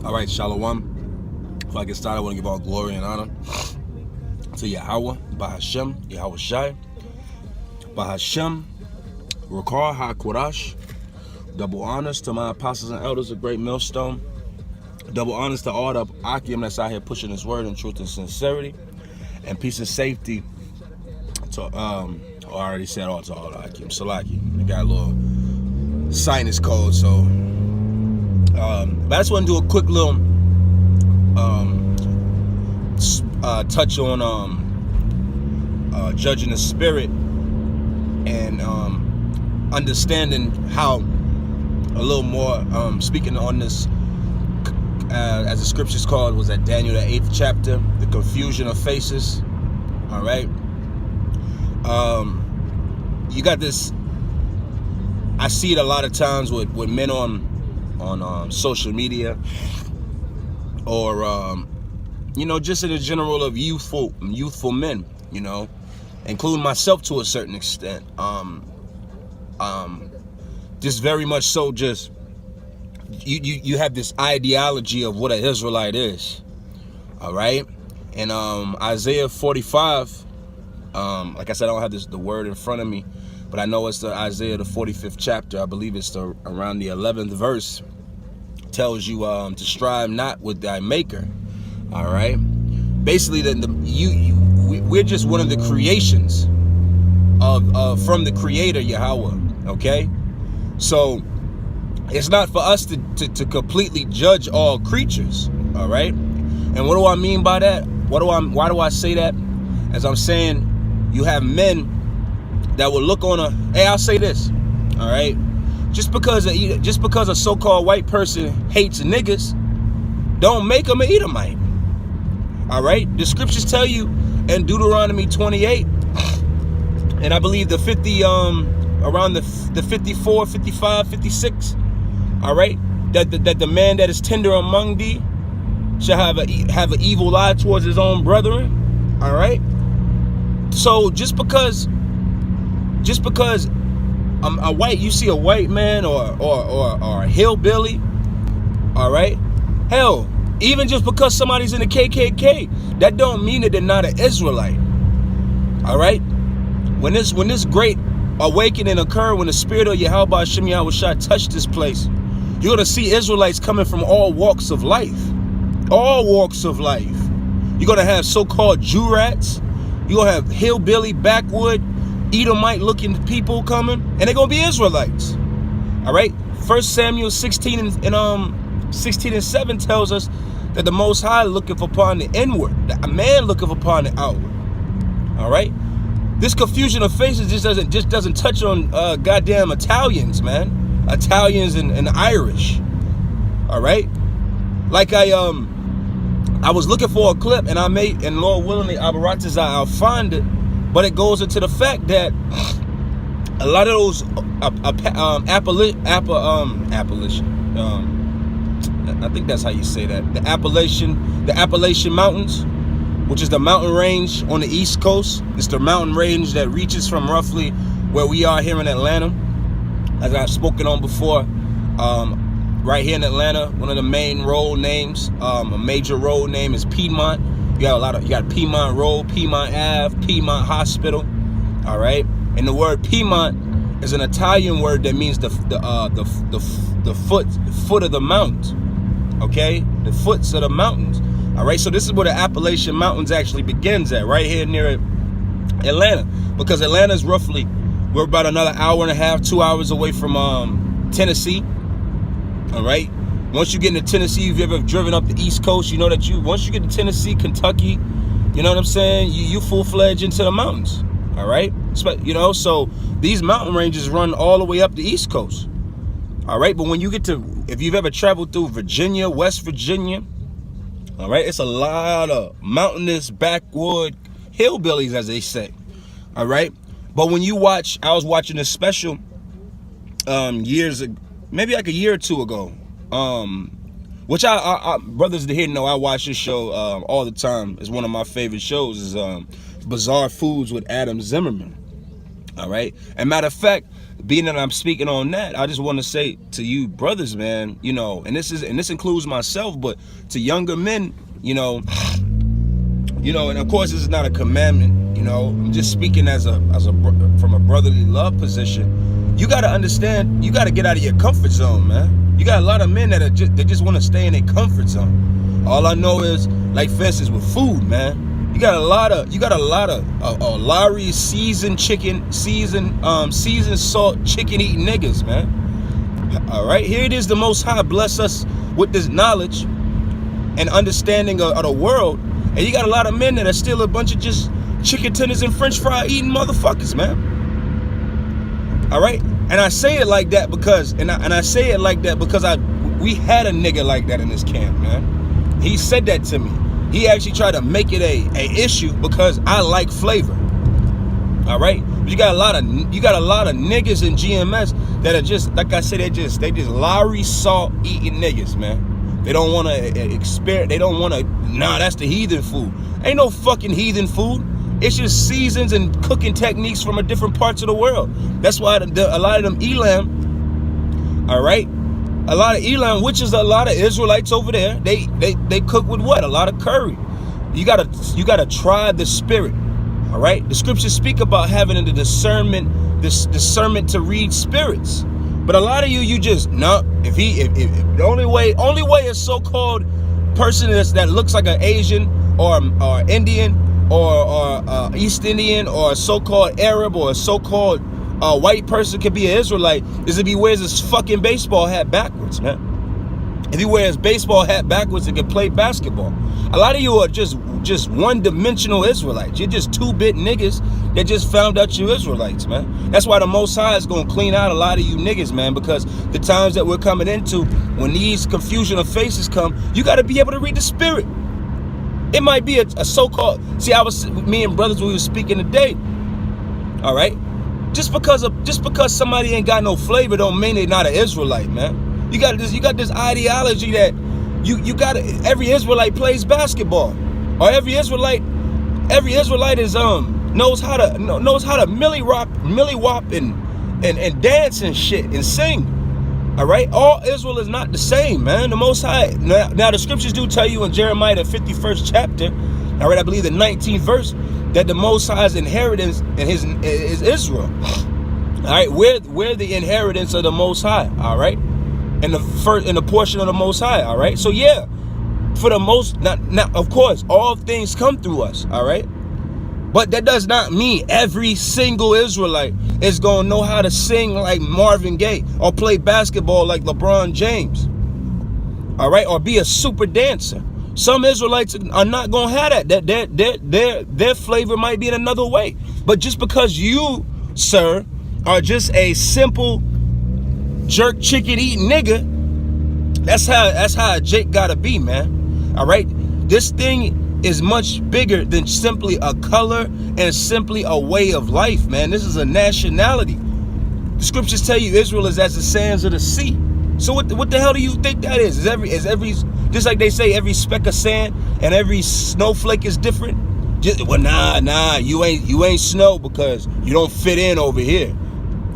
All right, Shalom. Before I get started, I want to give all glory and honor to Yahawah, Bahashem, Yahawashi, Bahashem, Rakar HaKodash. Double honors to my apostles and elders of Great Millstone. Double honors to all the Akim that's out here pushing this word in truth and sincerity. And peace and safety to, I already said all to all the Akim. Salaki. They got a little sinus cold, so. But I just want to do a quick little touch on judging the spirit and understanding how a little more speaking on this as the scriptures called was at Daniel the 8th chapter, the confusion of faces. All right, you got this. I see it a lot of times with men on social media, or you know, just in the general of youthful men, you know, including myself to a certain extent. Just very much so, just you have this ideology of what an Israelite is. All right, and Isaiah 45, like I said, I don't have the word in front of me, but I know it's the Isaiah the 45th chapter. I believe it's around the 11th verse. Tells you to strive not with thy maker. All right, basically we're just one of the creations of from the creator Yahawah. Okay, so it's not for us to completely judge all creatures. All right, and what do I mean by that? Why do I say that? As I'm saying, you have men that will look on hey, I'll say this. All right, just because a so-called white person hates niggas, don't make them an Edomite. All right, the scriptures tell you in Deuteronomy 28, and I believe the 50, around the 54, 55, 56. All right, that the man that is tender among thee shall have an evil eye towards his own brethren. All right, so just because a white, you see a white man or a hillbilly, all right, hell, even just because somebody's in the KKK, that don't mean that they're not an Israelite. All right, when this great awakening occurred, when the spirit of Yahawah Sham Yahawashi touched this place, you're gonna see Israelites coming from all walks of life. All walks of life. You're gonna have so-called Jew rats. You're gonna have hillbilly, backwood, Edomite looking people coming, and they're gonna be Israelites. All right, 1 Samuel 16 and 7 tells us that the Most High looketh upon the inward, that a man looketh upon the outward. All right, this confusion of faces just doesn't touch on goddamn Italians, man. Italians and Irish. All right, like I was looking for a clip, and and Lord willingly, I'll find it. But it goes into the fact that a lot of those I think that's how you say that. The Appalachian Mountains, which is the mountain range on the East Coast. It's the mountain range that reaches from roughly where we are here in Atlanta. As I've spoken on before, right here in Atlanta, one of the main road names, a major road name is Piedmont. You got Piedmont Road, Piedmont Ave, Piedmont Hospital. All right, and the word Piedmont is an Italian word that means the foot of the mountain. Okay, the foots of the mountains. All right, so this is where the Appalachian Mountains actually begins at, right here near Atlanta, because Atlanta is roughly, we're about another hour and a half, 2 hours away from Tennessee. All right. Once you get into Tennessee, if you've ever driven up the East Coast, you know that once you get to Tennessee, Kentucky, you know what I'm saying? You full-fledged into the mountains, all right? You know, so these mountain ranges run all the way up the East Coast, all right? But when you get to, if you've ever traveled through Virginia, West Virginia, all right, it's a lot of mountainous, backwood, hillbillies, as they say, all right? But when you watch, I was watching this special years ago, maybe like a year or two ago, which I brothers to here know I watch this show all the time. It's one of my favorite shows. Is Bizarre Foods with Adam Zimmerman. All right, and matter of fact, being that I'm speaking on that, I just want to say to you brothers, man, you know, and this includes myself, but to younger men, you know, and of course this is not a commandment, you know, I'm just speaking from a brotherly love position. You got to understand, you got to get out of your comfort zone, man. You got a lot of men that they just want to stay in their comfort zone. All I know is, like for instance with food, man. You got a lot of Lowry seasoned salt chicken eating niggas, man. All right, here it is. The Most High bless us with this knowledge and understanding of the world, and you got a lot of men that are still a bunch of just chicken tenders and French fry eating motherfuckers, man. All right, and I say it like that because, we had a nigga like that in this camp, man. He said that to me. He actually tried to make it a issue because I like flavor. All right, but you got a lot of niggas in GMS that are just, like I said, they just Lowry salt eating niggas, man. They don't want to experiment. They don't want to. Nah, that's the heathen food. Ain't no fucking heathen food. It's just seasons and cooking techniques from a different parts of the world. That's why a lot of them Elam, all right. A lot of Elam, which is a lot of Israelites over there, they cook with what? A lot of curry. You gotta try the spirit. All right. The scriptures speak about having the discernment to read spirits. But a lot of you just no. If the only way a so-called person that looks like an Asian or Indian or East Indian or a so-called Arab or a so-called white person could be an Israelite is if he wears his fucking baseball hat backwards, man. If he wears his baseball hat backwards and can play basketball. A lot of you are just one-dimensional Israelites. You're just 2-bit niggas that just found out you Israelites, man. That's why the Most High is going to clean out a lot of you niggas, man, because the times that we're coming into, when these confusion of faces come, you got to be able to read the spirit. It might be a so-called, see, me and brothers, we were speaking today, all right? Just because somebody ain't got no flavor don't mean they're not an Israelite, man. You got this ideology that you got every Israelite plays basketball, or every Israelite is knows how to millywop and dance and shit and sing. All right, all Israel is not the same, man. The Most High. Now the scriptures do tell you in Jeremiah the 51st chapter, all right, I believe the 19th verse, that the Most High's inheritance is Israel. All right, we're the inheritance of the Most High. All right, and the portion of the Most High. All right, so yeah, for the most, not of course, all things come through us. All right, but that does not mean every single Israelite is gonna know how to sing like Marvin Gaye or play basketball like LeBron James. All right, or be a super dancer. Some Israelites are not gonna have that. Their flavor might be in another way. But just because you, sir, are just a simple jerk chicken eating nigga, that's how Jake gotta be, man. All right, this thing is much bigger than simply a color and simply a way of life, man. This is a nationality. The scriptures tell you Israel is as the sands of the sea. So what the hell do you think that is? Is every just like they say every speck of sand and every snowflake is different? Well, nah, you ain't snow because you don't fit in over here.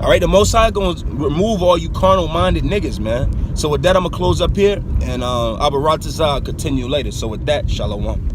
All right, the Most High gonna remove all you carnal-minded niggas, man. So with that, I'm gonna close up here, and Abaratazah continue later. So with that, shalom.